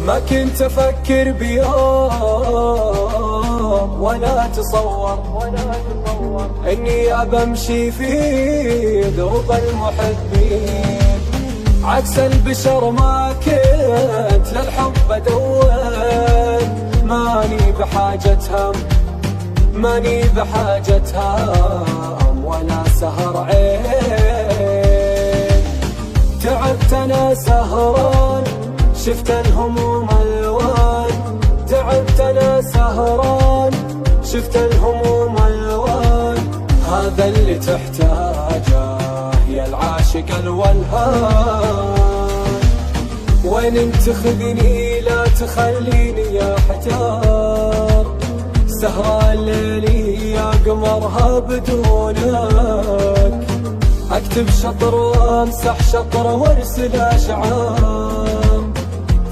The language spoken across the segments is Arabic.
ما كنت أفكر بيوم ولا تصور إني أبى أمشي في درب المحبين. عكس البشر ما كنت للحب أدور، ماني بحاجة هم، ماني بحاجة هم ولا سهر عين. تعبت أنا سهران شفت الهموم الوان، تعبت أنا سهران شفت الهموم الوان. هذا اللي تحتاجه يا العاشق الولهان. وين انت خذني لا تخليني يا حجار، سهرة الليلي يا قمرها بدونك. اكتب شطر وامسح شطر وارسل اشعار،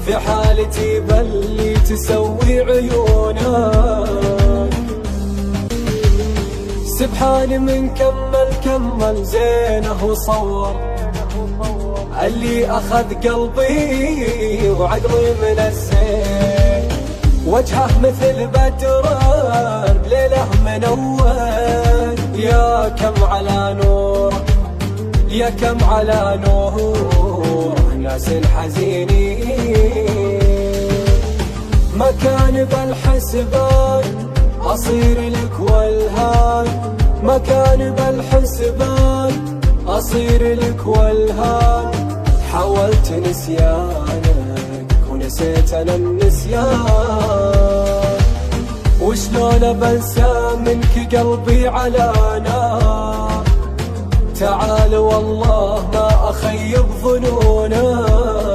في حالتي بلي تسوي عيونك. سبحان من كمل زينه وصور، اللي اخذ قلبي وعقلي من الزين. وجهه مثل بدر بليله منور، يا كم على نور يا كم على نور ناس الحزينين. ما كان بالحسبان أصير لك والهان، ما كان بالحسبان أصير لك والهان. حاولت نسيانك ونسيت أنا النسيان، وشلون بنسى منك قلبي على نار. تعال والله ما أخيب ظنونك،